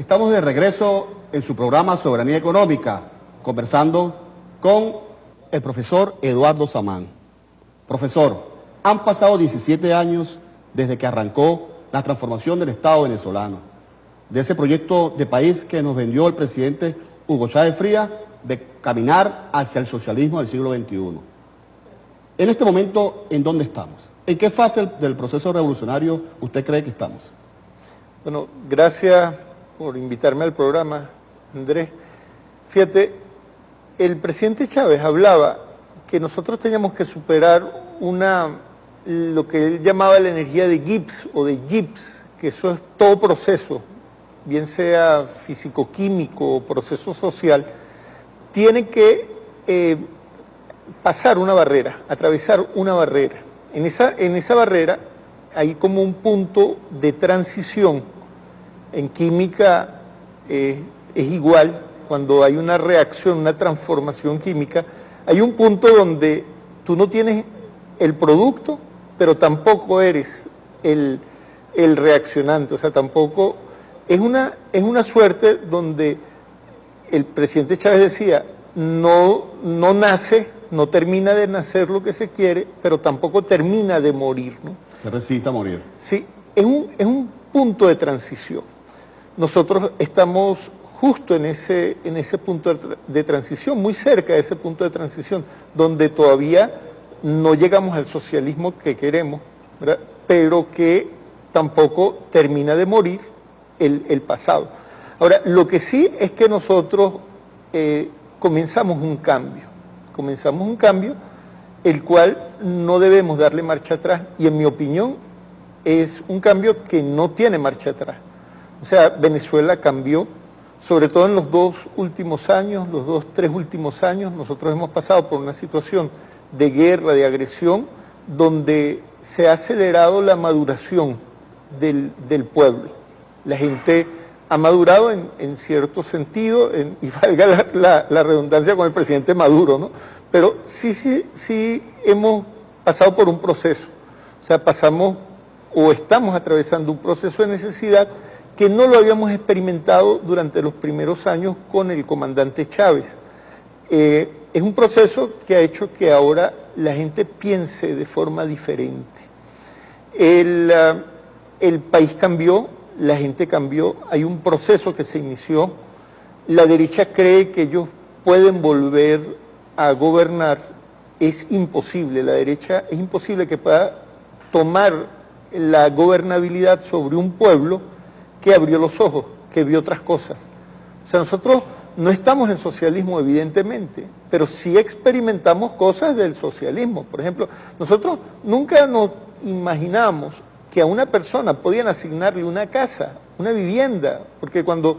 Estamos de regreso en su programa Soberanía Económica, conversando con el profesor Eduardo Samán. Profesor, han pasado 17 años desde que arrancó la transformación del Estado venezolano, de ese proyecto de país que nos vendió el presidente Hugo Chávez Frías de caminar hacia el socialismo del siglo XXI. En este momento, ¿en dónde estamos? ¿En qué fase del proceso revolucionario usted cree que estamos? Bueno, gracias por invitarme al programa, Andrés. Fíjate, el presidente Chávez hablaba que nosotros teníamos que superar lo que él llamaba la energía de Gibbs o de Gibbs, que eso es todo proceso, bien sea físico-químico o proceso social, tiene que pasar una barrera, atravesar una barrera. En esa barrera hay como un punto de transición. En química es igual, cuando hay una reacción, una transformación química, hay un punto donde tú no tienes el producto, pero tampoco eres el reaccionante, o sea, tampoco, es una suerte donde el presidente Chávez decía, no nace, no termina de nacer lo que se quiere, pero tampoco termina de morir, ¿no? Se resiste a morir. Sí, es un punto de transición. Nosotros estamos justo en ese punto de transición, muy cerca de ese punto de transición, donde todavía no llegamos al socialismo que queremos, ¿verdad? Pero que tampoco termina de morir el pasado. Ahora, lo que sí es que nosotros comenzamos un cambio, el cual no debemos darle marcha atrás, y en mi opinión es un cambio que no tiene marcha atrás. O sea, Venezuela cambió, sobre todo en los 2 últimos años, los 3 últimos años, nosotros hemos pasado por una situación de guerra, de agresión, donde se ha acelerado la maduración del pueblo. La gente ha madurado en cierto sentido, y valga la redundancia con el presidente Maduro, ¿no? Pero sí hemos pasado por un proceso, o sea, pasamos o estamos atravesando un proceso de necesidad que no lo habíamos experimentado durante los primeros años con el comandante Chávez. Es un proceso que ha hecho que ahora la gente piense de forma diferente. El país cambió, la gente cambió, hay un proceso que se inició, la derecha cree que ellos pueden volver a gobernar, es imposible, la derecha es imposible que pueda tomar la gobernabilidad sobre un pueblo que abrió los ojos, que vio otras cosas. O sea, nosotros no estamos en socialismo, evidentemente, pero sí experimentamos cosas del socialismo. Por ejemplo, nosotros nunca nos imaginamos que a una persona podían asignarle una casa, una vivienda, porque cuando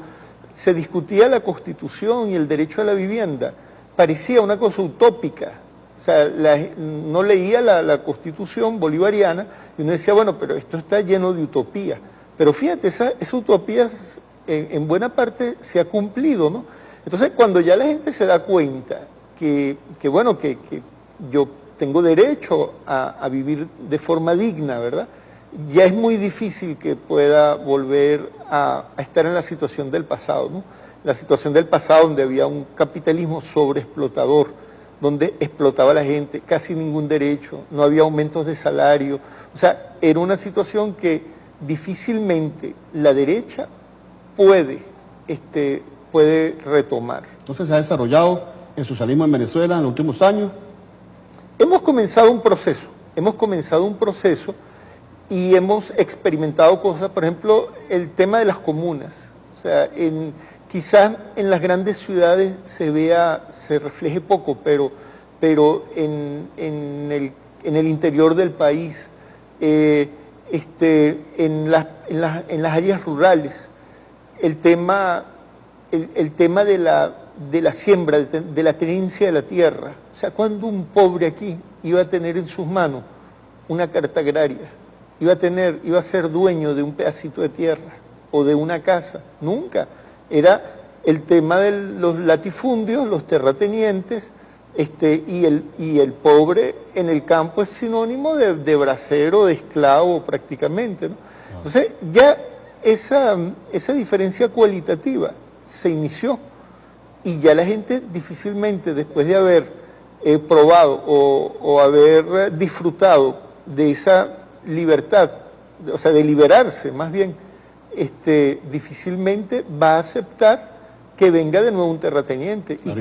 se discutía la Constitución y el derecho a la vivienda, parecía una cosa utópica. O sea, no leía la Constitución bolivariana y uno decía, bueno, pero esto está lleno de utopía. Pero fíjate, esa utopía en buena parte se ha cumplido, ¿no? Entonces, cuando ya la gente se da cuenta que yo tengo derecho a vivir de forma digna, ¿verdad? Ya es muy difícil que pueda volver a estar en la situación del pasado, ¿no? La situación del pasado donde había un capitalismo sobreexplotador, donde explotaba a la gente, casi ningún derecho, no había aumentos de salario. O sea, era una situación que difícilmente la derecha puede retomar. Entonces, ¿se ha desarrollado el socialismo en Venezuela en los últimos años? Hemos comenzado un proceso y hemos experimentado cosas, por ejemplo, el tema de las comunas. O sea, quizás en las grandes ciudades se refleje poco, pero en el interior del país, en las áreas rurales, el tema de la siembra, de la tenencia de la tierra. O sea, cuando un pobre aquí iba a tener en sus manos una carta agraria, iba a ser dueño de un pedacito de tierra o de una casa, nunca. Era el tema de los latifundios, los terratenientes, y el pobre en el campo es sinónimo de bracero, de esclavo prácticamente, ¿no? Entonces ya esa diferencia cualitativa se inició y ya la gente difícilmente, después de haber probado o haber disfrutado de esa libertad, o sea, de liberarse más bien, difícilmente va a aceptar que venga de nuevo un terrateniente, claro,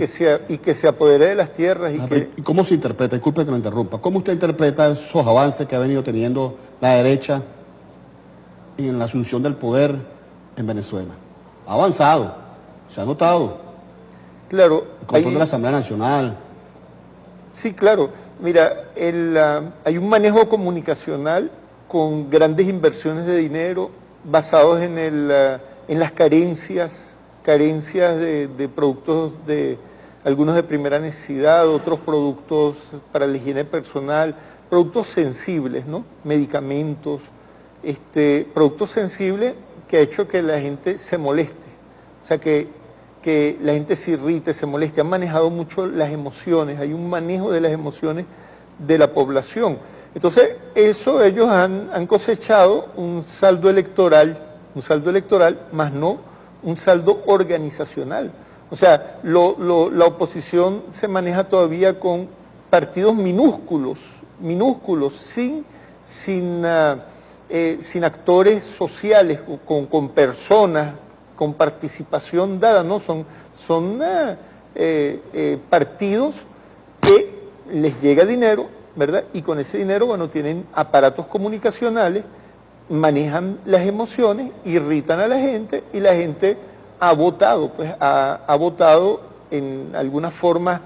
y que se apodere de las tierras. ¿Y cómo se interpreta? Disculpe que me interrumpa. ¿Cómo usted interpreta esos avances que ha venido teniendo la derecha en la asunción del poder en Venezuela? Ha avanzado, se ha notado. Claro. El control de la Asamblea Nacional. Sí, claro. Mira, hay un manejo comunicacional con grandes inversiones de dinero basados en las carencias de productos, de algunos de primera necesidad, otros productos para la higiene personal, productos sensibles, ¿no? Medicamentos, productos sensibles que ha hecho que la gente se moleste, o sea, que la gente se irrite, se moleste. Han manejado mucho las emociones, hay un manejo de las emociones de la población. Entonces, ellos han cosechado un saldo electoral, más no un saldo organizacional. O sea, la oposición se maneja todavía con partidos minúsculos, sin actores sociales, con personas, con participación dada, ¿no? Son partidos que les llega dinero, ¿verdad? Y con ese dinero, bueno, tienen aparatos comunicacionales, manejan las emociones, irritan a la gente y la gente ha votado, pues ha votado en alguna forma,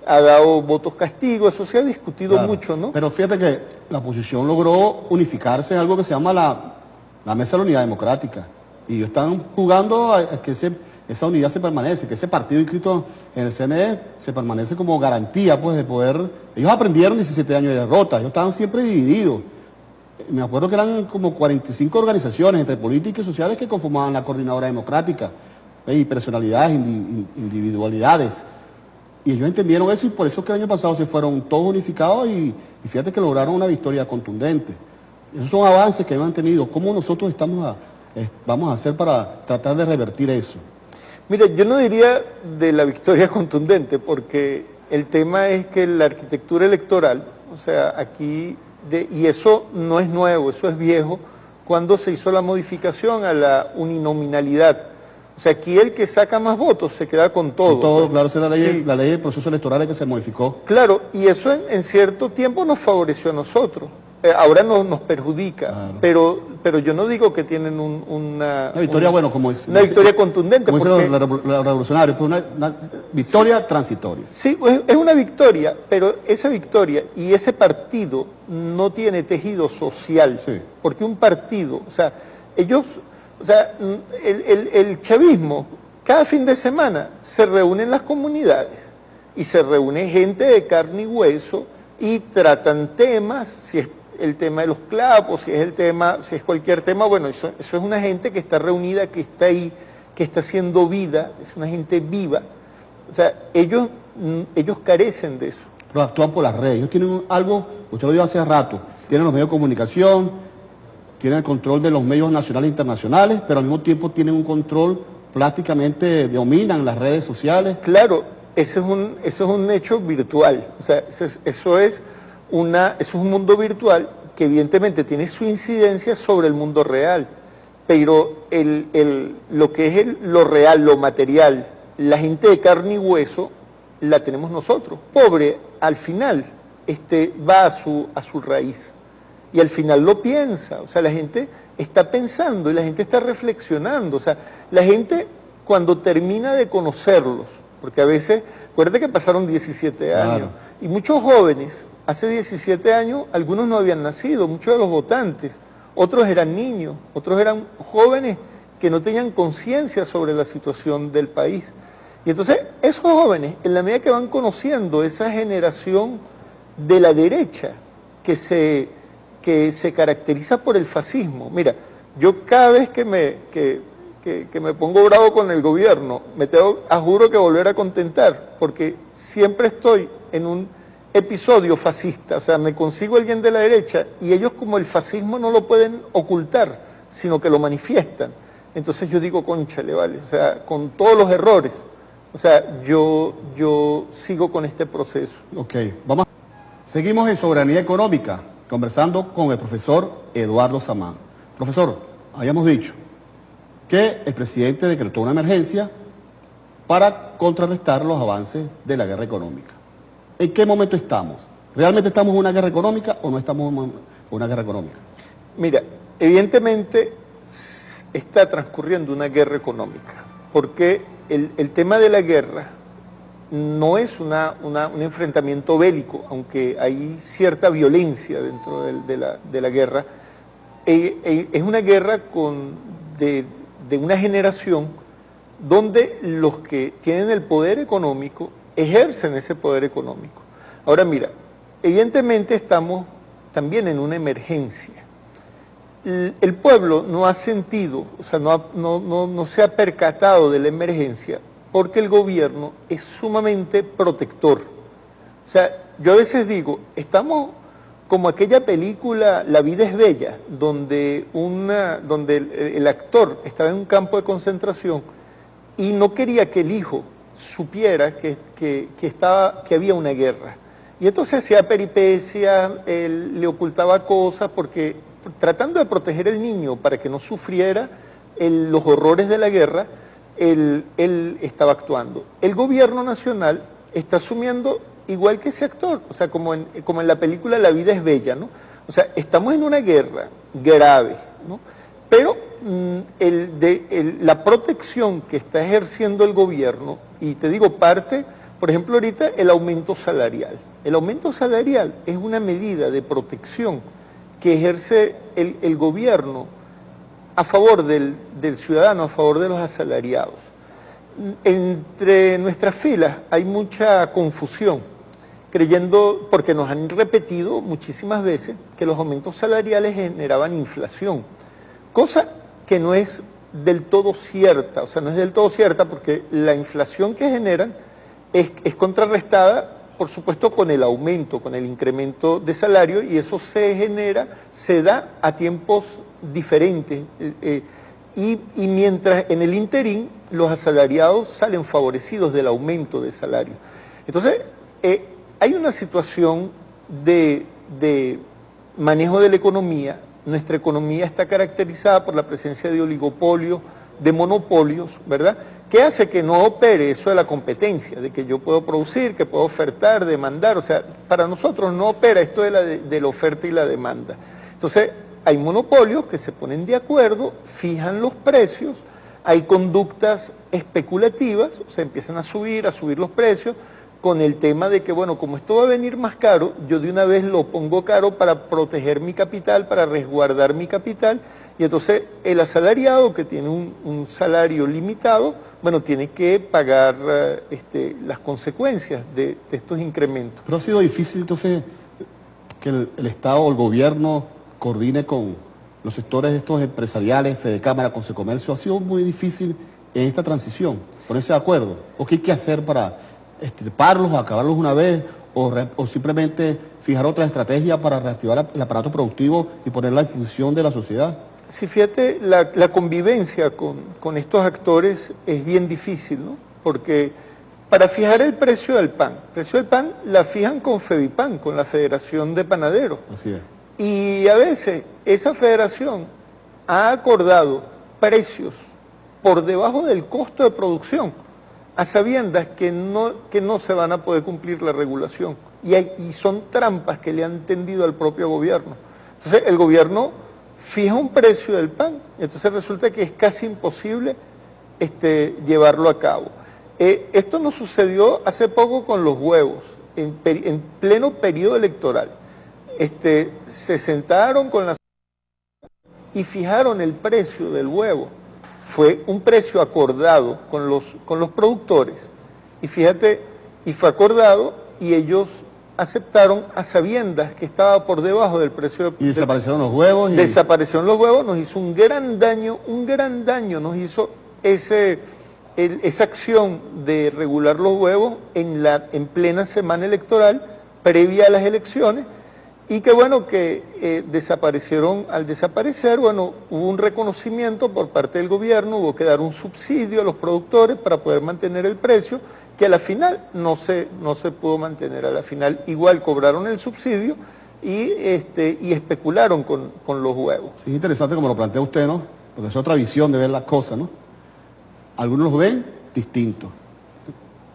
ha dado votos castigos, eso se ha discutido mucho, ¿no? Pero fíjate que la oposición logró unificarse en algo que se llama la Mesa de la Unidad Democrática, y ellos están jugando a que esa unidad se permanece, que ese partido inscrito en el CNE se permanece como garantía, pues, de poder. Ellos aprendieron 17 años de derrota, ellos estaban siempre divididos. Me acuerdo que eran como 45 organizaciones entre políticas y sociales que conformaban la Coordinadora Democrática, y personalidades, individualidades. Y ellos entendieron eso, y por eso que el año pasado se fueron todos unificados y fíjate que lograron una victoria contundente. Esos son avances que han tenido. ¿Cómo nosotros vamos a hacer para tratar de revertir eso? Mire, yo no diría de la victoria contundente, porque el tema es que la arquitectura electoral, o sea, aquí, y eso no es nuevo, eso es viejo, cuando se hizo la modificación a la uninominalidad. O sea, aquí el que saca más votos se queda con todo. Con todo, claro, esa es la ley del proceso electoral que se modificó. Claro, y eso en cierto tiempo nos favoreció a nosotros. Ahora nos perjudica, claro. pero yo no digo que tienen una victoria, bueno, como es, una victoria contundente. Como porque, la revolucionaria, pues una victoria transitoria. Sí, es una victoria, pero esa victoria y ese partido no tiene tejido social, sí. Porque un partido, o sea, el chavismo, cada fin de semana se reúne en las comunidades y se reúne gente de carne y hueso y tratan temas, si es el tema de los clavos, si es cualquier tema, bueno, eso es una gente que está reunida, que está ahí, que está haciendo vida, es una gente viva. O sea, ellos carecen de eso. Pero actúan por las redes, ellos tienen algo, usted lo dijo hace rato, tienen los medios de comunicación, tienen el control de los medios nacionales e internacionales, pero al mismo tiempo tienen un control, prácticamente dominan las redes sociales. Claro, eso es un hecho virtual, o sea, eso es un mundo virtual que evidentemente tiene su incidencia sobre el mundo real, pero lo que es lo real, lo material, la gente de carne y hueso, la tenemos nosotros. Pobre, al final, va a su raíz, y al final lo piensa, o sea, la gente está pensando y la gente está reflexionando, o sea, la gente cuando termina de conocerlos, porque a veces, acuérdate que pasaron 17 años, claro. Y muchos jóvenes, hace 17 años, algunos no habían nacido, muchos de los votantes, otros eran niños, otros eran jóvenes que no tenían conciencia sobre la situación del país. Y entonces, esos jóvenes, en la medida que van conociendo esa generación de la derecha, que se caracteriza por el fascismo, mira, yo cada vez que me pongo bravo con el gobierno, me tengo, juro que volver a contentar, porque siempre estoy en un episodio fascista, o sea, me consigo alguien de la derecha y ellos como el fascismo no lo pueden ocultar, sino que lo manifiestan. Entonces yo digo, cónchale, vale, o sea, con todos los errores, o sea, yo sigo con este proceso. Ok, seguimos en soberanía económica, conversando con el profesor Eduardo Samán. Profesor, habíamos dicho que el presidente decretó una emergencia para contrarrestar los avances de la guerra económica. ¿En qué momento estamos? ¿Realmente estamos en una guerra económica o no estamos en una guerra económica? Mira, evidentemente está transcurriendo una guerra económica, porque el tema de la guerra no es un enfrentamiento bélico, aunque hay cierta violencia dentro de la guerra. Es una guerra de una generación donde los que tienen el poder económico ejercen ese poder económico. Ahora mira, evidentemente estamos también en una emergencia. El pueblo no ha sentido, o sea, no se ha percatado de la emergencia porque el gobierno es sumamente protector. O sea, yo a veces digo, estamos como aquella película La vida es bella, donde el actor estaba en un campo de concentración y no quería que el hijo supiera que había una guerra. Y entonces hacía peripecias, él le ocultaba cosas, porque tratando de proteger al niño para que no sufriera los horrores de la guerra, él estaba actuando. El gobierno nacional está asumiendo igual que ese actor, o sea, como en la película La vida es bella, ¿no? O sea, estamos en una guerra grave, ¿no? Pero la protección que está ejerciendo el gobierno, y te digo parte, por ejemplo ahorita el aumento salarial. El aumento salarial es una medida de protección que ejerce el gobierno a favor del ciudadano, a favor de los asalariados. Entre nuestras filas hay mucha confusión, creyendo, porque nos han repetido muchísimas veces, que los aumentos salariales generaban inflación, cosa que no es del todo cierta, o sea, no es del todo cierta porque la inflación que generan es contrarrestada, por supuesto, con el aumento, con el incremento de salario, y eso se da a tiempos diferentes, y mientras en el interín los asalariados salen favorecidos del aumento de salario. Entonces, hay una situación de manejo de la economía. Nuestra economía está caracterizada por la presencia de oligopolios, de monopolios, ¿verdad?, que hace que no opere eso de la competencia, de que yo puedo producir, que puedo ofertar, demandar. O sea, para nosotros no opera esto de la oferta y la demanda. Entonces, hay monopolios que se ponen de acuerdo, fijan los precios, hay conductas especulativas, o sea, empiezan a subir los precios, con el tema de que, bueno, como esto va a venir más caro, yo de una vez lo pongo caro para proteger mi capital, para resguardar mi capital, y entonces el asalariado que tiene un salario limitado, bueno, tiene que pagar las consecuencias de estos incrementos. Pero ha sido difícil entonces que el Estado o el gobierno coordine con los sectores estos empresariales, Fedecámara, Consecomercio. Ha sido muy difícil en esta transición ponerse de acuerdo. ¿O qué hay que hacer para extirparlos, acabarlos una vez, o simplemente fijar otra estrategia para reactivar el aparato productivo y ponerla en función de la sociedad? Sí, fíjate, la convivencia con estos actores es bien difícil, ¿no? Porque para fijar el precio del pan la fijan con FEVIPAN, con la Federación de Panaderos. Así es. Y a veces esa federación ha acordado precios por debajo del costo de producción, a sabiendas que no se van a poder cumplir la regulación. Y son trampas que le han tendido al propio gobierno. Entonces el gobierno fija un precio del pan, entonces resulta que es casi imposible llevarlo a cabo. Esto nos sucedió hace poco con los huevos, en pleno periodo electoral. Se sentaron con la y fijaron el precio del huevo. Fue un precio acordado con los productores, y fíjate, y fue acordado, y ellos aceptaron a sabiendas que estaba por debajo del precio. Y desaparecieron los huevos. Desaparecieron los huevos, nos hizo un gran daño nos hizo esa acción de regular los huevos en plena semana electoral, previa a las elecciones, y que bueno, que desaparecieron. Al desaparecer, bueno, hubo un reconocimiento por parte del gobierno, hubo que dar un subsidio a los productores para poder mantener el precio, que a la final no se pudo mantener. A la final igual cobraron el subsidio y especularon con los huevos. Sí, es interesante como lo plantea usted, ¿no? Porque es otra visión de ver las cosas, ¿no? Algunos lo ven distinto.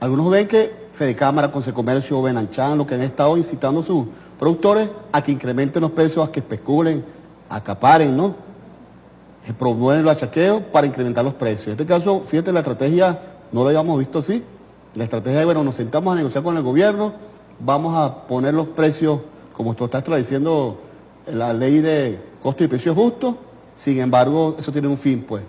Algunos ven que Fedecámara, Consecomercio, Benanchan, lo que han estado incitando a sus productores a que incrementen los precios, a que especulen, acaparen, ¿no? Que promueven los achaqueos para incrementar los precios. En este caso, fíjate, la estrategia no lo habíamos visto así. La estrategia es, bueno, nos sentamos a negociar con el gobierno, vamos a poner los precios, como tú estás estableciendo la ley de costo y precios justos. Sin embargo, eso tiene un fin, pues,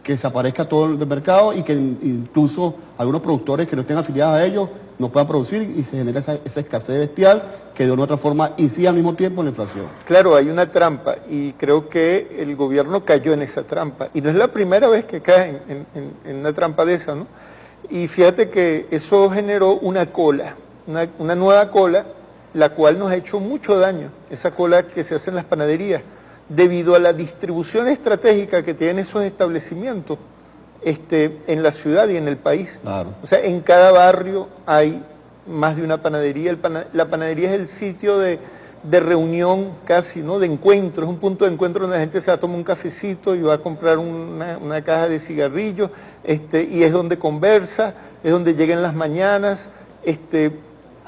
que desaparezca todo el mercado y que incluso algunos productores que no estén afiliados a ellos no puedan producir y se genera esa escasez bestial que de una u otra forma incide al mismo tiempo en la inflación. Claro, hay una trampa y creo que el gobierno cayó en esa trampa y no es la primera vez que cae en una trampa de esa, ¿no? Y fíjate que eso generó una cola, una nueva cola, la cual nos ha hecho mucho daño, esa cola que se hace en las panaderías, debido a la distribución estratégica que tienen esos establecimientos en la ciudad y en el país. Claro. O sea, en cada barrio hay más de una panadería. La panadería es el sitio de reunión casi, ¿no? De encuentro, es un punto de encuentro donde la gente se va a tomar un cafecito y va a comprar una caja de cigarrillos, y es donde conversa, es donde llega en las mañanas.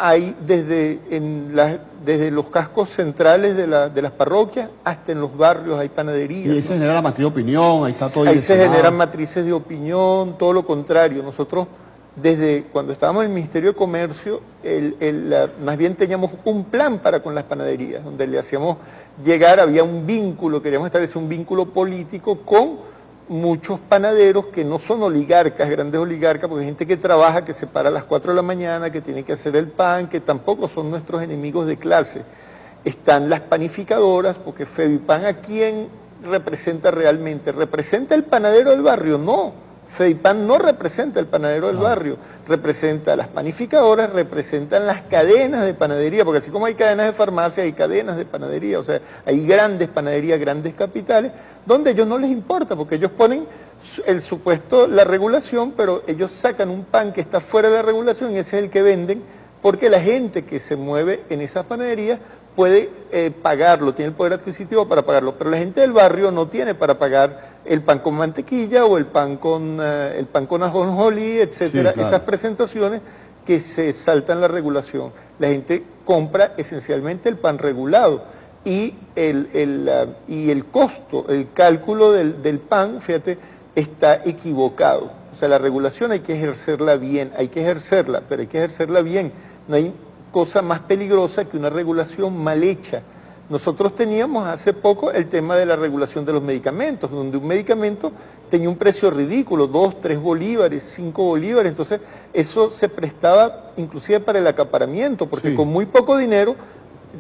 Hay desde los cascos centrales de las parroquias hasta en los barrios hay panaderías. Y ahí se genera la matriz de opinión, ahí está todo. Ahí se generan matrices de opinión, todo lo contrario. Nosotros, desde cuando estábamos en el Ministerio de Comercio, más bien teníamos un plan para con las panaderías, donde le hacíamos llegar, había un vínculo, queríamos establecer un vínculo político con muchos panaderos que no son oligarcas, grandes oligarcas, porque hay gente que trabaja, que se para a las 4 de la mañana, que tiene que hacer el pan, que tampoco son nuestros enemigos de clase. Están las panificadoras, porque Fevipan, ¿a quién representa realmente? ¿Representa el panadero del barrio? No, Fevipan no representa el panadero del barrio, representa a las panificadoras, representan las cadenas de panadería, porque así como hay cadenas de farmacia, hay cadenas de panadería, o sea, hay grandes panaderías, grandes capitales, donde a ellos no les importa, porque ellos ponen el supuesto, la regulación, pero ellos sacan un pan que está fuera de la regulación y ese es el que venden, porque la gente que se mueve en esas panaderías puede pagarlo, tiene el poder adquisitivo para pagarlo, pero la gente del barrio no tiene para pagar el pan con mantequilla o el pan con ajonjolí, etcétera, Sí, claro. Esas presentaciones que se saltan la regulación. La gente compra esencialmente el pan regulado. Y el costo, el cálculo del pan, fíjate, está equivocado. O sea, la regulación hay que ejercerla bien, hay que ejercerla, pero hay que ejercerla bien. No hay cosa más peligrosa que una regulación mal hecha. Nosotros teníamos hace poco el tema de la regulación de los medicamentos, donde un medicamento tenía un precio ridículo, 2, 3 bolívares, 5 bolívares, entonces eso se prestaba inclusive para el acaparamiento, porque Sí. con muy poco dinero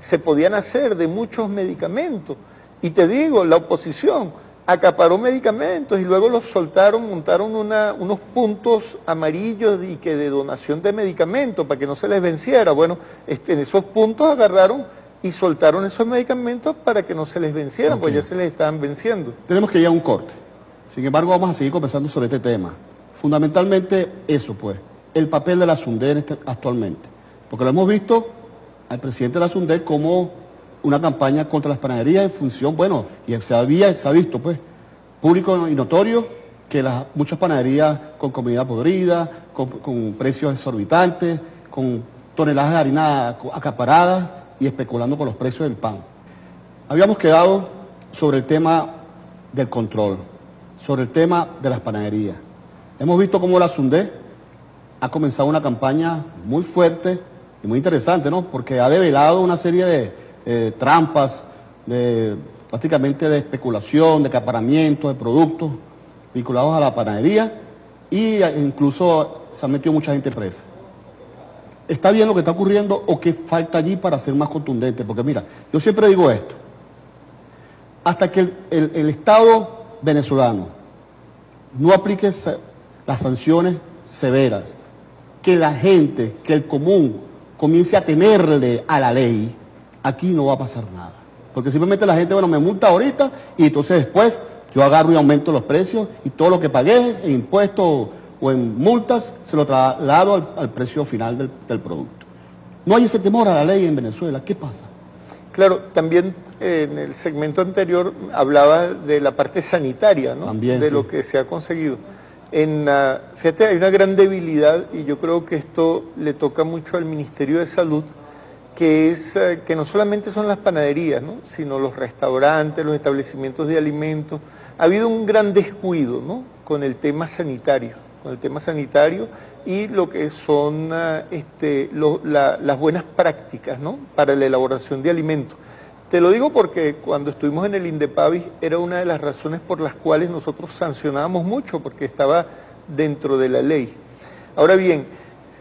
se podían hacer de muchos medicamentos. Y te digo, la oposición acaparó medicamentos y luego los soltaron, montaron unos puntos amarillos y que de donación de medicamentos para que no se les venciera. Bueno, en esos puntos agarraron y soltaron esos medicamentos para que no se les vencieran, Ok. pues ya se les estaban venciendo. Tenemos que ir a un corte. Sin embargo, vamos a seguir conversando sobre este tema. Fundamentalmente eso, pues, el papel de la SUNDER actualmente. Porque lo hemos visto al presidente de la SUNDER como una campaña contra las panaderías en función, bueno, y se ha visto, pues, público y notorio, que muchas panaderías con comida podrida, con precios exorbitantes, con toneladas de harina acaparadas y especulando por los precios del pan. Habíamos quedado sobre el tema del control, sobre el tema de las panaderías. Hemos visto cómo la SUNDER ha comenzado una campaña muy fuerte y muy interesante, ¿no? Porque ha develado una serie de trampas, prácticamente de especulación, de acaparamiento de productos vinculados a la panadería y incluso se ha metido mucha gente presa. ¿Está bien lo que está ocurriendo o qué falta allí para ser más contundente? Porque mira, yo siempre digo esto, hasta que el Estado venezolano no aplique las sanciones severas, que la gente, que el común comience a temerle a la ley, aquí no va a pasar nada. Porque simplemente la gente, bueno, me multa ahorita y entonces después yo agarro y aumento los precios y todo lo que pagué en impuestos o en multas se lo traslado al precio final del producto. No hay ese temor a la ley en Venezuela. ¿Qué pasa? Claro, también en el segmento anterior hablaba de la parte sanitaria, ¿no? También, de sí. lo que se ha conseguido. Fíjate, hay una gran debilidad y yo creo que esto le toca mucho al Ministerio de Salud, que es que no solamente son las panaderías, ¿no? Sino los restaurantes, los establecimientos de alimentos. Ha habido un gran descuido, ¿no? Con el tema sanitario y lo que son las buenas prácticas, ¿no? Para la elaboración de alimentos. Te lo digo porque cuando estuvimos en el Indepavis era una de las razones por las cuales nosotros sancionábamos mucho, porque estaba dentro de la ley. Ahora bien,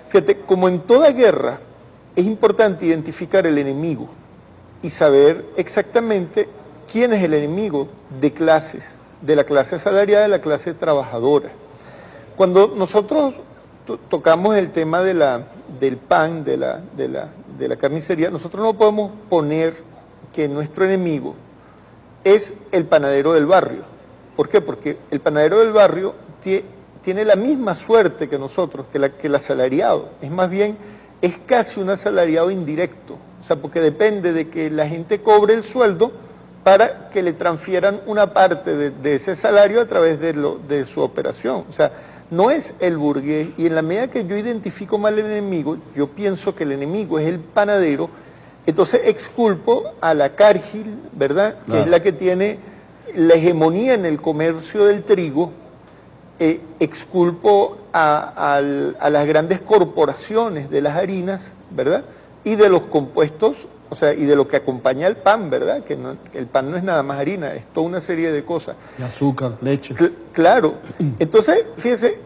fíjate, como en toda guerra, es importante identificar el enemigo y saber exactamente quién es el enemigo de clases, de la clase asalariada, de la clase trabajadora. Cuando nosotros tocamos el tema del pan, de la carnicería, nosotros no podemos poner que nuestro enemigo es el panadero del barrio. ¿Por qué? Porque el panadero del barrio tiene la misma suerte que nosotros, que el asalariado. Es más bien, es casi un asalariado indirecto. O sea, porque depende de que la gente cobre el sueldo para que le transfieran una parte de ese salario a través de su operación. O sea, no es el burgués, y en la medida que yo identifico mal el enemigo, yo pienso que el enemigo es el panadero, entonces exculpo a la Cargill, ¿verdad? Claro. Que es la que tiene la hegemonía en el comercio del trigo, exculpo a las grandes corporaciones de las harinas, ¿verdad? Y de los compuestos, o sea, y de lo que acompaña el pan, ¿verdad? Que el pan no es nada más harina, es toda una serie de cosas. Y azúcar, leche. Claro. Entonces, fíjese,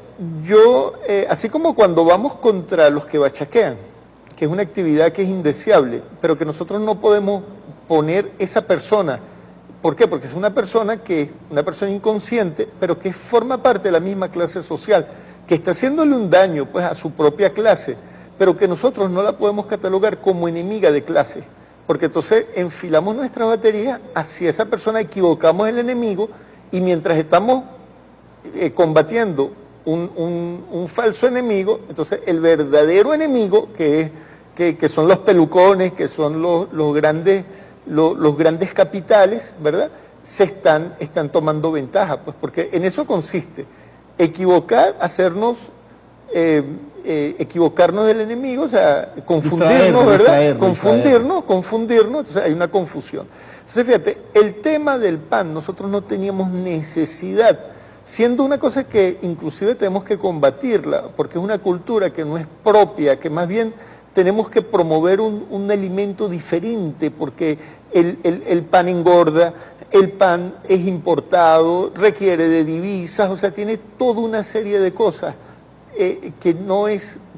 yo, así como cuando vamos contra los que bachaquean, que es una actividad que es indeseable, pero que nosotros no podemos poner esa persona. ¿Por qué? Porque es una persona inconsciente, pero que forma parte de la misma clase social, que está haciéndole un daño pues a su propia clase, pero que nosotros no la podemos catalogar como enemiga de clase, porque entonces enfilamos nuestra batería hacia esa persona, equivocamos el enemigo, y mientras estamos combatiendo un falso enemigo, entonces el verdadero enemigo, que son los pelucones, que son los grandes capitales, ¿verdad? Se están tomando ventaja, pues porque en eso consiste, equivocarnos del enemigo, o sea, confundirnos, ¿verdad? Confundirnos, entonces hay una confusión. Entonces fíjate, el tema del pan, nosotros no teníamos necesidad, siendo una cosa que inclusive tenemos que combatirla, porque es una cultura que no es propia, que más bien tenemos que promover un alimento diferente, porque el pan engorda, el pan es importado, requiere de divisas, o sea, tiene toda una serie de cosas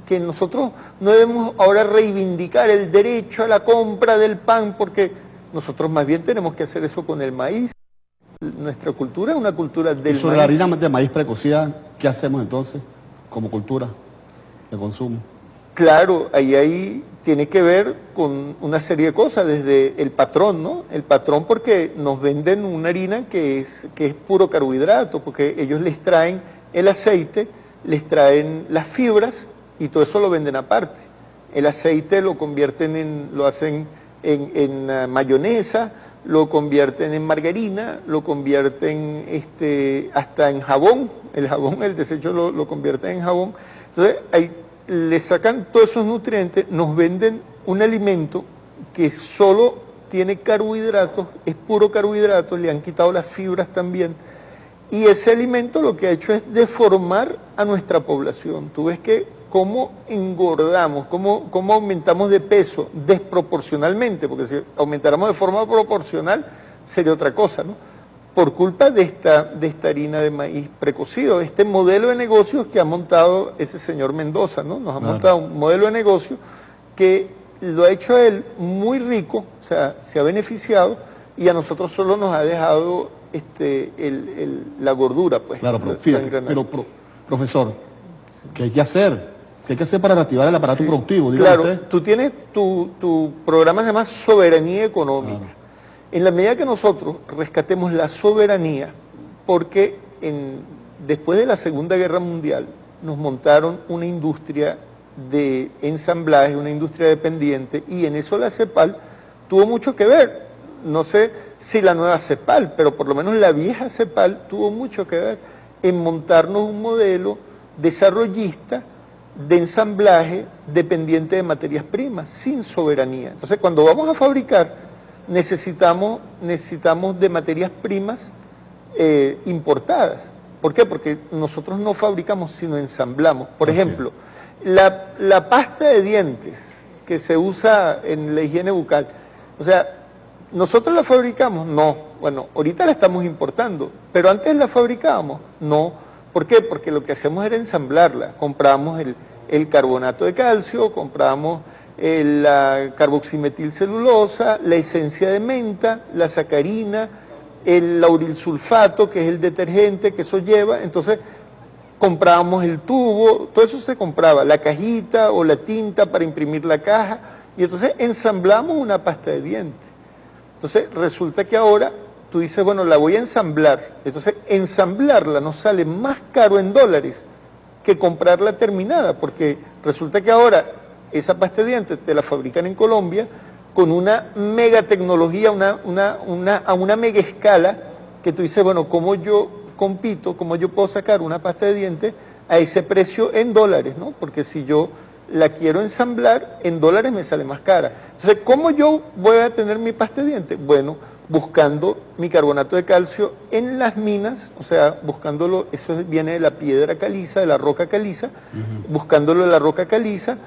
que nosotros no debemos ahora reivindicar el derecho a la compra del pan, porque nosotros más bien tenemos que hacer eso con el maíz. Nuestra cultura es una cultura del maíz. ¿Y sobre la harina de maíz precocida, qué hacemos entonces como cultura de consumo? Claro, ahí tiene que ver con una serie de cosas, desde el patrón, ¿no? El patrón, porque nos venden una harina que es puro carbohidrato, porque ellos les traen el aceite, les traen las fibras y todo eso lo venden aparte. El aceite lo hacen en mayonesa, lo convierten en margarina, lo convierten hasta en jabón, el desecho lo convierten en jabón. Entonces le sacan todos esos nutrientes, nos venden un alimento que solo tiene carbohidratos, es puro carbohidrato, le han quitado las fibras también, y ese alimento lo que ha hecho es deformar a nuestra población. Tú ves que cómo engordamos, cómo aumentamos de peso desproporcionalmente, porque si aumentáramos de forma proporcional sería otra cosa, ¿no? Por culpa de esta harina de maíz precocido, este modelo de negocios que ha montado ese señor Mendoza, ¿no? Nos ha montado un modelo de negocio que lo ha hecho a él muy rico, o sea, se ha beneficiado, y a nosotros solo nos ha dejado la gordura, pues. Claro, pero fíjate, profesor, ¿qué hay que hacer? ¿Qué hay que hacer para reactivar el aparato productivo? Claro, usted. tú tienes tu programa se llama soberanía económica. Claro. En la medida que nosotros rescatemos la soberanía, porque después de la Segunda Guerra Mundial nos montaron una industria de ensamblaje, una industria dependiente, y en eso la CEPAL tuvo mucho que ver. No sé si la nueva CEPAL, pero por lo menos la vieja CEPAL tuvo mucho que ver en montarnos un modelo desarrollista de ensamblaje dependiente de materias primas, sin soberanía. Entonces, cuando vamos a fabricar, necesitamos de materias primas importadas. ¿Por qué? Porque nosotros no fabricamos, sino ensamblamos. Por ejemplo, la pasta de dientes que se usa en la higiene bucal, o sea, ¿nosotros la fabricamos? No. Bueno, ahorita la estamos importando, pero antes la fabricábamos. No. ¿Por qué? Porque lo que hacemos era ensamblarla. Comprábamos el carbonato de calcio, comprábamos la carboximetilcelulosa, la esencia de menta, la sacarina, el laurilsulfato, que es el detergente que eso lleva. Entonces, comprábamos el tubo, todo eso se compraba, la cajita o la tinta para imprimir la caja, y entonces ensamblamos una pasta de dientes. Entonces, resulta que ahora tú dices, bueno, la voy a ensamblar. Entonces, ensamblarla nos sale más caro en dólares que comprarla terminada, porque resulta que ahora esa pasta de dientes te la fabrican en Colombia con una mega tecnología, a una mega escala, que tú dices, bueno, ¿cómo yo compito, cómo yo puedo sacar una pasta de dientes a ese precio en dólares, ¿no? Porque si yo la quiero ensamblar, en dólares me sale más cara. Entonces, ¿cómo yo voy a tener mi pasta de dientes? Bueno, buscando mi carbonato de calcio en las minas, o sea, buscándolo, eso viene de la piedra caliza, de la roca caliza, buscándolo en la roca caliza,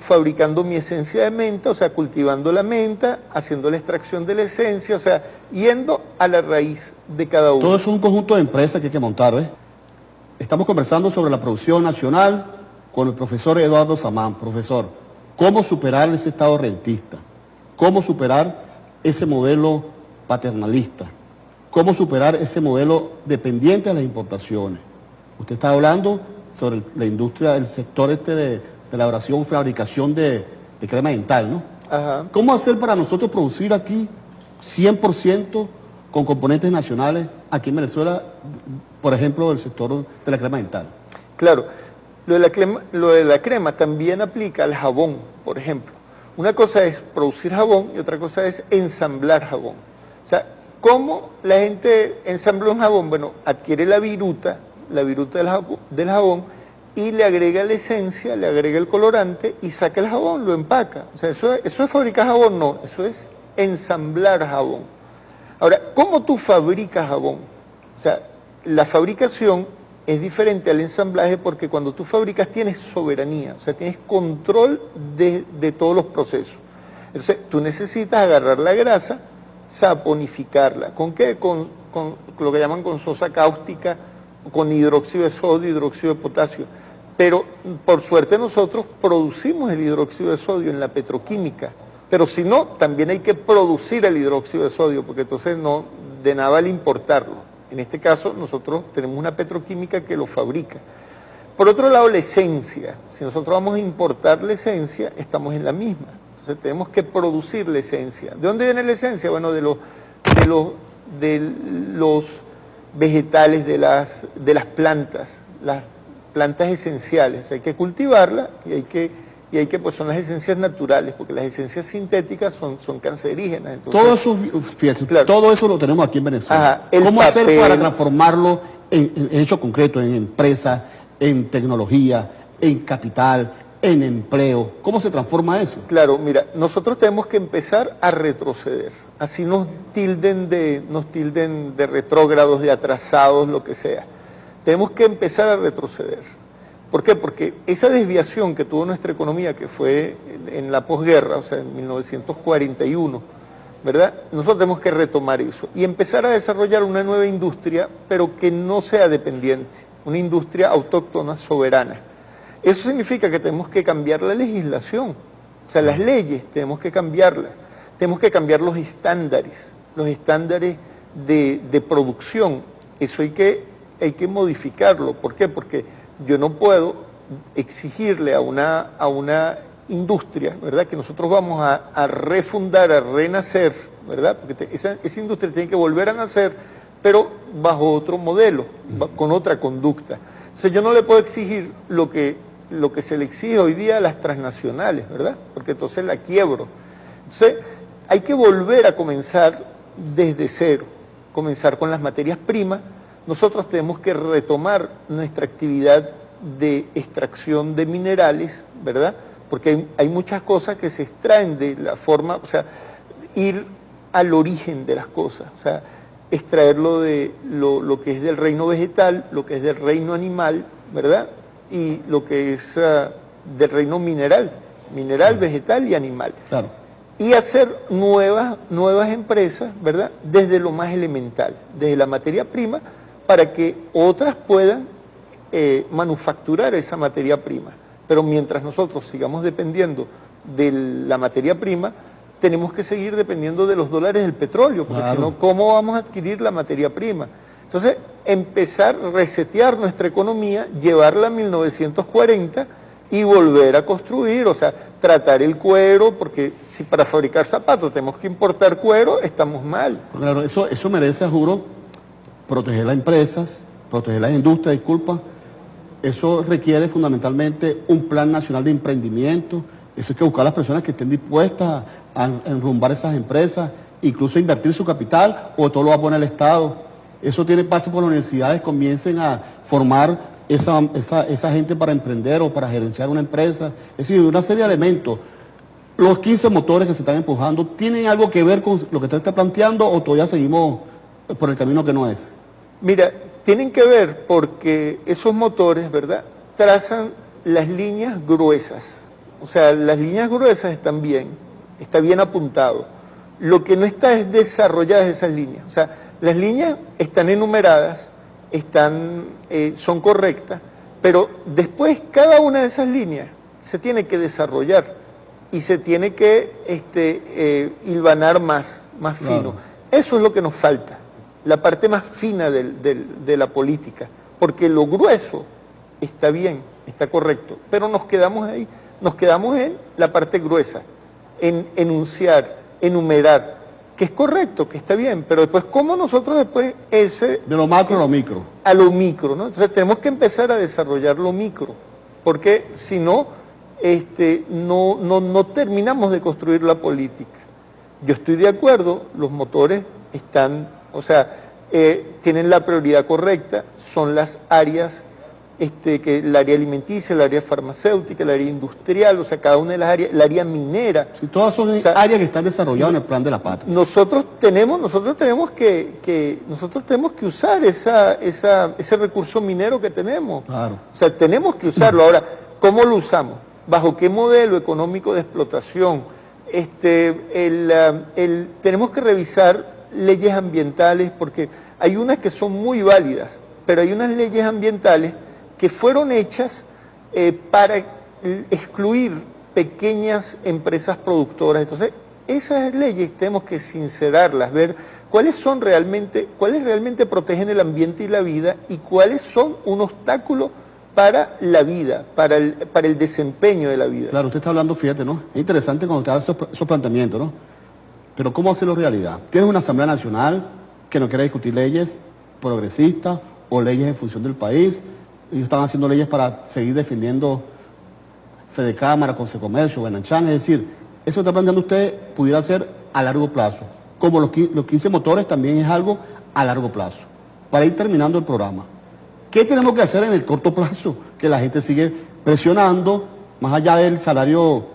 fabricando mi esencia de menta, o sea, cultivando la menta, haciendo la extracción de la esencia, o sea, yendo a la raíz de cada uno. Todo es un conjunto de empresas que hay que montar, ¿eh? Estamos conversando sobre la producción nacional con el profesor Eduardo Samán. Profesor, ¿cómo superar ese estado rentista? ¿Cómo superar ese modelo paternalista? ¿Cómo superar ese modelo dependiente de las importaciones? Usted está hablando sobre la industria, el sector de elaboración, fabricación de crema dental, ¿no? Ajá. ¿Cómo hacer para nosotros producir aquí 100% con componentes nacionales aquí en Venezuela, por ejemplo, el sector de la crema dental? Claro, lo de la crema también aplica al jabón, por ejemplo. Una cosa es producir jabón y otra cosa es ensamblar jabón. O sea, ¿cómo la gente ensambla un jabón? Bueno, adquiere la viruta del jabón, y le agrega la esencia, le agrega el colorante y saca el jabón, lo empaca. O sea, eso es fabricar jabón, no, eso es ensamblar jabón. Ahora, ¿cómo tú fabricas jabón? O sea, la fabricación es diferente al ensamblaje porque cuando tú fabricas tienes soberanía, o sea, tienes control de todos los procesos. Entonces, tú necesitas agarrar la grasa, saponificarla. ¿Con qué? Con lo que llaman con sosa cáustica, con hidróxido de sodio, hidróxido de potasio. Pero, por suerte, nosotros producimos el hidróxido de sodio en la petroquímica. Pero si no, también hay que producir el hidróxido de sodio, porque entonces no, de nada vale importarlo. En este caso, nosotros tenemos una petroquímica que lo fabrica. Por otro lado, la esencia. Si nosotros vamos a importar la esencia, estamos en la misma. Entonces, tenemos que producir la esencia. ¿De dónde viene la esencia? Bueno, de los vegetales, de las plantas esenciales. Hay que cultivarlas y hay que, pues son las esencias naturales, porque las esencias sintéticas son cancerígenas. Entonces, todo eso, fíjate, claro, todo eso lo tenemos aquí en Venezuela. Ajá, ¿Cómo hacer para transformarlo en hecho concreto, en empresas, en tecnología, en capital, en empleo? ¿Cómo se transforma eso? Claro, mira, nosotros tenemos que empezar a retroceder. Así nos tilden de retrógrados, de atrasados, lo que sea. Tenemos que empezar a retroceder. ¿Por qué? Porque esa desviación que tuvo nuestra economía, que fue en la posguerra, o sea, en 1941, ¿verdad? Nosotros tenemos que retomar eso y empezar a desarrollar una nueva industria, pero que no sea dependiente, una industria autóctona, soberana. Eso significa que tenemos que cambiar la legislación, o sea, las leyes tenemos que cambiarlas, tenemos que cambiar los estándares de producción. Eso hay que modificarlo. ¿Por qué? Porque yo no puedo exigirle a una industria, ¿verdad?, que nosotros vamos a refundar, a renacer, ¿verdad?, porque esa industria tiene que volver a nacer, pero bajo otro modelo, con otra conducta. Entonces yo no le puedo exigir lo que se le exige hoy día a las transnacionales, ¿verdad?, porque entonces la quiebro. Entonces hay que volver a comenzar desde cero, comenzar con las materias primas. Nosotros tenemos que retomar nuestra actividad de extracción de minerales, ¿verdad?, porque hay muchas cosas que se extraen de la forma, o sea, ir al origen de las cosas, o sea, extraerlo de lo que es del reino vegetal, lo que es del reino animal, ¿verdad?, y lo que es del reino mineral, vegetal y animal. Claro. Y hacer nuevas empresas, ¿verdad?, desde lo más elemental, desde la materia prima, para que otras puedan manufacturar esa materia prima. Pero mientras nosotros sigamos dependiendo de la materia prima, tenemos que seguir dependiendo de los dólares del petróleo, porque claro, si no, ¿cómo vamos a adquirir la materia prima? Entonces, empezar a resetear nuestra economía, llevarla a 1940 y volver a construir, o sea, tratar el cuero, porque si para fabricar zapatos tenemos que importar cuero, estamos mal. Claro, eso merece, juro, proteger las empresas, proteger las industrias, disculpa. Eso requiere fundamentalmente un plan nacional de emprendimiento. Eso hay que buscar a las personas que estén dispuestas a enrumbar esas empresas, incluso invertir su capital, o todo lo va a poner el Estado. Eso tiene paso por las universidades, comiencen a formar esa gente para emprender o para gerenciar una empresa. Es decir, una serie de elementos. Los 15 motores que se están empujando, ¿tienen algo que ver con lo que usted está planteando o todavía seguimos por el camino que no es? Mira, tienen que ver porque esos motores, ¿verdad?, trazan las líneas gruesas. O sea, las líneas gruesas están bien, está bien apuntado. Lo que no está es desarrolladas esas líneas. O sea, las líneas están enumeradas, son correctas, pero después cada una de esas líneas se tiene que desarrollar y se tiene que hilvanar más fino. Claro. Eso es lo que nos falta, la parte más fina de la política, porque lo grueso está bien, está correcto, pero nos quedamos ahí, nos quedamos en la parte gruesa, en enunciar, enumerar, que es correcto, que está bien, pero después, ¿cómo nosotros después de lo macro a lo micro? A lo micro, ¿no? Entonces tenemos que empezar a desarrollar lo micro, porque si no, no terminamos de construir la política. Yo estoy de acuerdo, los motores están, o sea, tienen la prioridad correcta, son las áreas, que el área alimenticia, el área farmacéutica, el área industrial, o sea, cada una de las áreas, el área minera. Sí, todas son áreas que están desarrolladas en el plan de la patria. Nosotros tenemos que usar ese recurso minero que tenemos. Claro. O sea, tenemos que usarlo. Ahora, ¿cómo lo usamos? ¿Bajo qué modelo económico de explotación? Tenemos que revisar leyes ambientales, porque hay unas que son muy válidas, pero hay unas leyes ambientales que fueron hechas para excluir pequeñas empresas productoras. Entonces, esas leyes tenemos que sincerarlas, ver cuáles realmente protegen el ambiente y la vida y cuáles son un obstáculo para la vida, para el desempeño de la vida. Claro, usted está hablando, fíjate, ¿no? Es interesante cuando usted hace esos planteamientos, ¿no? Pero ¿cómo hacerlo realidad? Tienes una Asamblea Nacional que no quiere discutir leyes progresistas o leyes en función del país. Ellos están haciendo leyes para seguir defendiendo Fede Cámara, Consejo de Comercio, Benanchán. Es decir, eso que está planteando usted pudiera ser a largo plazo. Como los 15 motores también es algo a largo plazo. Para ir terminando el programa, ¿qué tenemos que hacer en el corto plazo? Que la gente sigue presionando, más allá del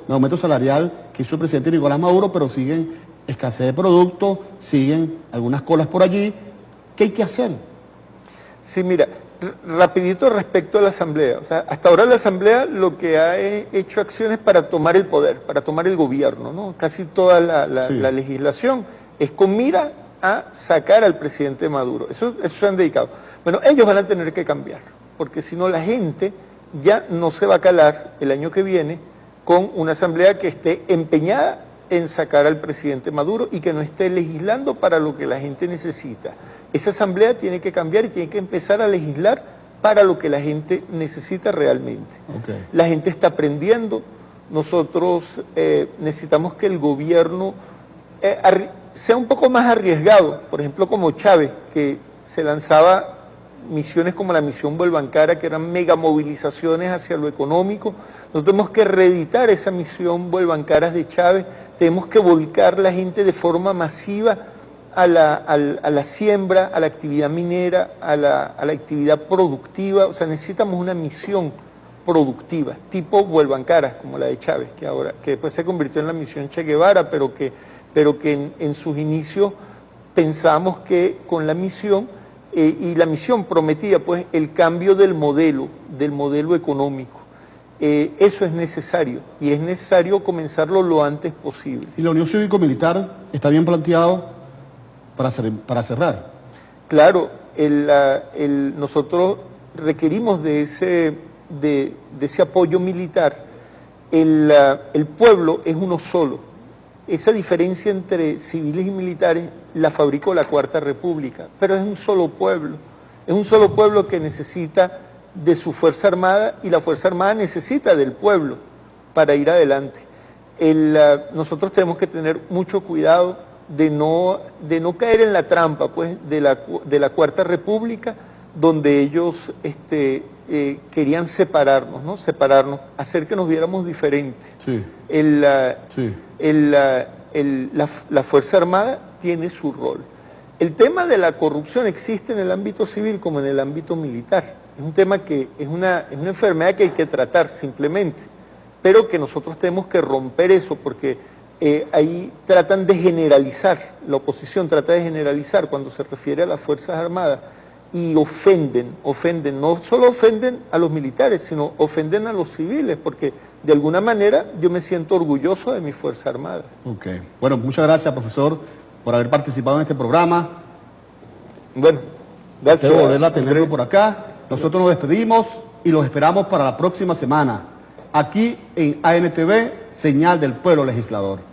aumento salarial que hizo el presidente Nicolás Maduro, pero siguen escasez de productos, siguen algunas colas por allí. ¿Qué hay que hacer? Sí, mira, rapidito respecto a la Asamblea. O sea, hasta ahora la Asamblea lo que ha hecho acciones para tomar el poder, para tomar el gobierno, ¿no? Casi toda la legislación es con mira a sacar al presidente Maduro. Eso se han dedicado. Bueno, ellos van a tener que cambiar, porque si no la gente ya no se va a calar el año que viene con una Asamblea que esté empeñada en sacar al presidente Maduro y que no esté legislando para lo que la gente necesita. Esa Asamblea tiene que cambiar y tiene que empezar a legislar para lo que la gente necesita realmente. Okay. La gente está aprendiendo. Nosotros necesitamos que el gobierno sea un poco más arriesgado, por ejemplo como Chávez, que se lanzaba misiones como la misión Vuelvancara, que eran megamovilizaciones hacia lo económico. Nosotros tenemos que reeditar esa misión Vuelvancaras de Chávez, tenemos que volcar la gente de forma masiva a la siembra, a la actividad minera, a la actividad productiva. O sea, necesitamos una misión productiva, tipo Vuelvancaras, como la de Chávez, que después se convirtió en la misión Che Guevara, pero que en sus inicios pensamos que con la misión, y la misión prometía pues el cambio del modelo económico. Eso es necesario, y es necesario comenzarlo lo antes posible. ¿Y la Unión Cívico-Militar está bien planteado para cerrar? Claro, nosotros requerimos de ese apoyo militar. El pueblo es uno solo. Esa diferencia entre civiles y militares la fabricó la Cuarta República, pero es un solo pueblo que necesita de su Fuerza Armada, y la Fuerza Armada necesita del pueblo para ir adelante. Nosotros tenemos que tener mucho cuidado de no caer en la trampa pues de la Cuarta República, donde ellos querían separarnos, ¿no? Hacer que nos viéramos diferentes. Sí. La Fuerza Armada tiene su rol. El tema de la corrupción existe en el ámbito civil como en el ámbito militar. Es un tema que es una enfermedad que hay que tratar simplemente, pero que nosotros tenemos que romper eso, porque ahí tratan de generalizar, la oposición trata de generalizar cuando se refiere a las Fuerzas Armadas, y ofenden, no solo ofenden a los militares, sino ofenden a los civiles, porque de alguna manera yo me siento orgulloso de mi Fuerza Armada. Ok. Bueno, muchas gracias, profesor, por haber participado en este programa. Bueno, gracias. Espero volver a tenerlo por acá. Nosotros nos despedimos y los esperamos para la próxima semana, aquí en ANTV, Señal del Pueblo Legislador.